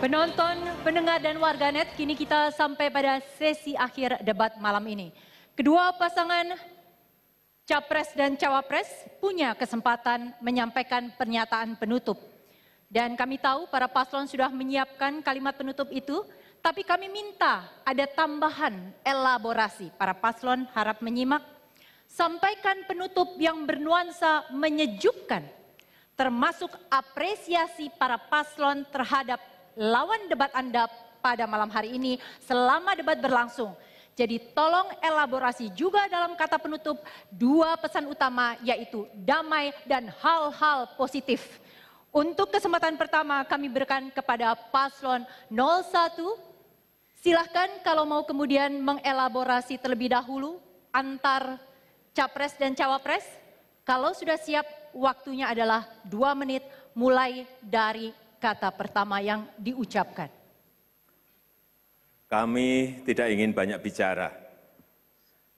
Penonton, pendengar dan warganet, kini kita sampai pada sesi akhir debat malam ini. Kedua pasangan Capres dan Cawapres punya kesempatan menyampaikan pernyataan penutup. Dan kami tahu para paslon sudah menyiapkan kalimat penutup itu, tapi kami minta ada tambahan elaborasi. Para paslon harap menyimak, sampaikan penutup yang bernuansa menyejukkan, termasuk apresiasi para paslon terhadap lawan debat Anda pada malam hari ini selama debat berlangsung. Jadi tolong elaborasi juga dalam kata penutup dua pesan utama, yaitu damai dan hal-hal positif. Untuk kesempatan pertama kami berikan kepada paslon 01. Silahkan kalau mau kemudian mengelaborasi terlebih dahulu antar Capres dan Cawapres. Kalau sudah siap, waktunya adalah 2 menit mulai dari kata pertama yang diucapkan. Kami tidak ingin banyak bicara.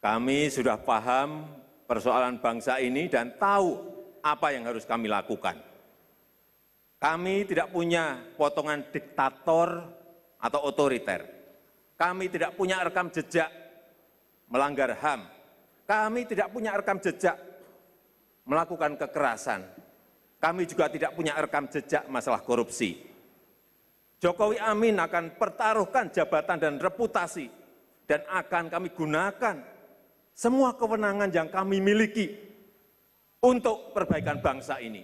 Kami sudah paham persoalan bangsa ini dan tahu apa yang harus kami lakukan. Kami tidak punya potongan diktator atau otoriter. Kami tidak punya rekam jejak melanggar HAM. Kami tidak punya rekam jejak melakukan kekerasan. Kami juga tidak punya rekam jejak masalah korupsi. Jokowi Amin akan pertaruhkan jabatan dan reputasi dan akan kami gunakan semua kewenangan yang kami miliki untuk perbaikan bangsa ini.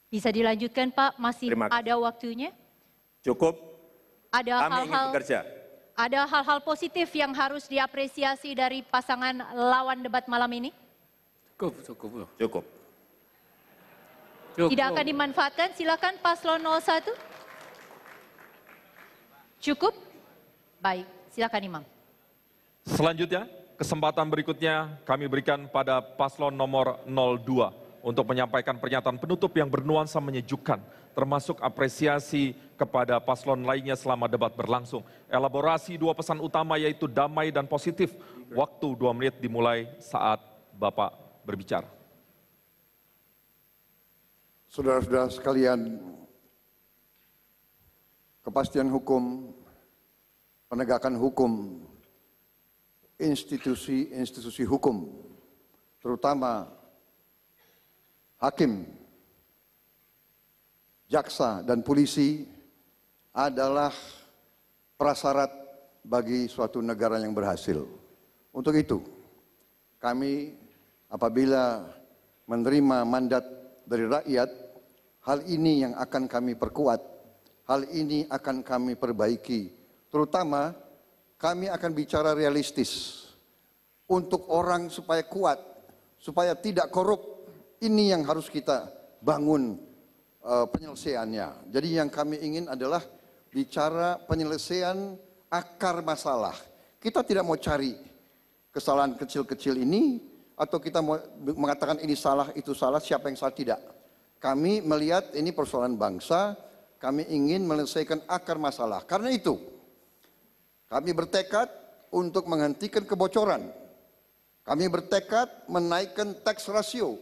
Bisa dilanjutkan Pak, masih ada waktunya? Cukup, ada kami ingin bekerja. Ada hal-hal positif yang harus diapresiasi dari pasangan lawan debat malam ini? Cukup. Tidak akan dimanfaatkan, silakan paslon 01. Cukup? Baik, silakan Imam. Selanjutnya, kesempatan berikutnya kami berikan pada paslon nomor 02 untuk menyampaikan pernyataan penutup yang bernuansa menyejukkan, termasuk apresiasi kepada paslon lainnya selama debat berlangsung. Elaborasi dua pesan utama yaitu damai dan positif. Waktu 2 menit dimulai saat Bapak berbicara. Saudara-saudara sekalian, kepastian hukum, penegakan hukum, institusi hukum, terutama hakim, jaksa, dan polisi adalah prasyarat bagi suatu negara yang berhasil. Untuk itu, kami apabila menerima mandat dari rakyat, hal ini yang akan kami perkuat, hal ini akan kami perbaiki. Terutama kami akan bicara realistis untuk orang supaya kuat, supaya tidak korup. Ini yang harus kita bangun penyelesaiannya. Jadi yang kami ingin adalah bicara penyelesaian akar masalah. Kita tidak mau cari kesalahan kecil-kecil ini, atau kita mau mengatakan ini salah, itu salah, siapa yang salah, tidak. Kami melihat ini persoalan bangsa, kami ingin menyelesaikan akar masalah. Karena itu, kami bertekad untuk menghentikan kebocoran. Kami bertekad menaikkan tax ratio.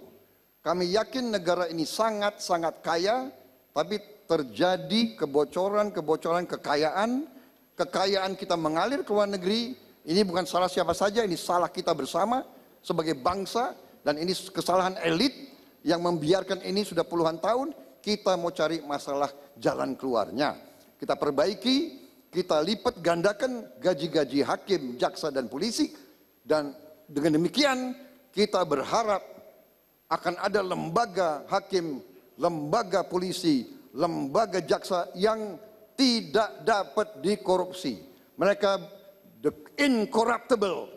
Kami yakin negara ini sangat-sangat kaya, tapi terjadi kebocoran kekayaan kita mengalir ke luar negeri. Ini bukan salah siapa saja, ini salah kita bersama sebagai bangsa, dan ini kesalahan elit yang membiarkan ini sudah puluhan tahun. Kita mau cari masalah jalan keluarnya. Kita perbaiki, kita lipat gandakan gaji-gaji hakim, jaksa, dan polisi, dan dengan demikian kita berharap akan ada lembaga hakim, lembaga polisi, lembaga jaksa yang tidak dapat dikorupsi. Mereka the incorruptible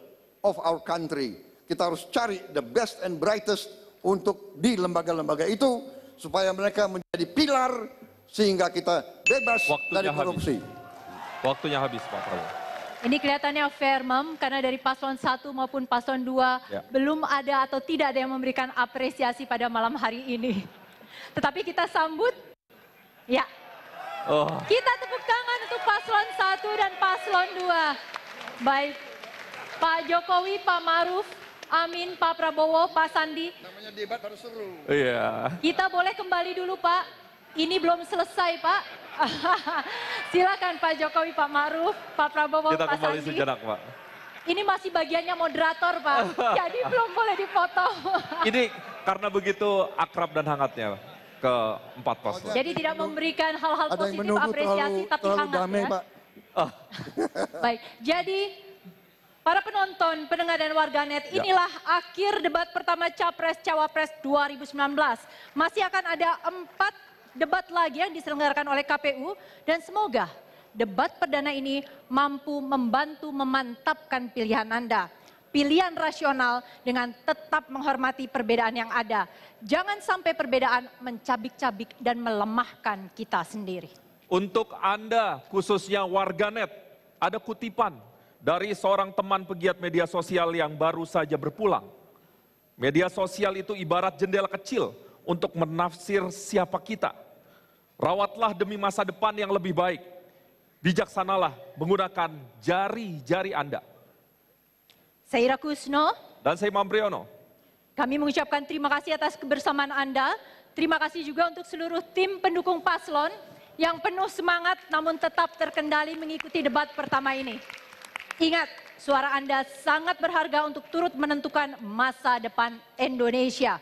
of our country. Kita harus cari the best and brightest untuk di lembaga-lembaga itu supaya mereka menjadi pilar sehingga kita bebas dari korupsi. Waktunya habis Pak Prabowo. Ini kelihatannya fair, Mam, karena dari paslon 1 maupun paslon 2 belum ada atau tidak ada yang memberikan apresiasi pada malam hari ini. Tetapi kita sambut, ya. Kita tepuk tangan untuk paslon 1 dan paslon 2. Baik, Pak Jokowi, Pak Maruf, Amin, Pak Prabowo, Pak Sandi. Namanya debat harus seru. Iya. Kita boleh kembali dulu Pak, ini belum selesai Pak. Silakan Pak Jokowi, Pak Maruf, Pak Prabowo, Kita Pak kembali Sandi. sejenak, Pak. Ini masih bagiannya moderator Pak, jadi belum boleh dipotong. Ini karena begitu akrab dan hangatnya ke empat paslon. Jadi tidak memberikan hal-hal Ada yang positif, menunggu apresiasi, tapi terlalu hangat damai, ya. Pak. Baik, jadi para penonton, pendengar dan warganet, inilah akhir debat pertama Capres-Cawapres 2019. Masih akan ada 4 debat lagi yang diselenggarakan oleh KPU dan semoga debat perdana ini mampu membantu memantapkan pilihan Anda. Pilihan rasional dengan tetap menghormati perbedaan yang ada. Jangan sampai perbedaan mencabik-cabik dan melemahkan kita sendiri. Untuk Anda, khususnya warganet, ada kutipan dari seorang teman pegiat media sosial yang baru saja berpulang. Media sosial itu ibarat jendela kecil untuk menafsir siapa kita. Rawatlah demi masa depan yang lebih baik. Bijaksanalah menggunakan jari-jari Anda. Saya Ira Kusno. Dan saya Imam Priyono. Kami mengucapkan terima kasih atas kebersamaan Anda. Terima kasih juga untuk seluruh tim pendukung paslon yang penuh semangat namun tetap terkendali mengikuti debat pertama ini. Ingat, suara Anda sangat berharga untuk turut menentukan masa depan Indonesia.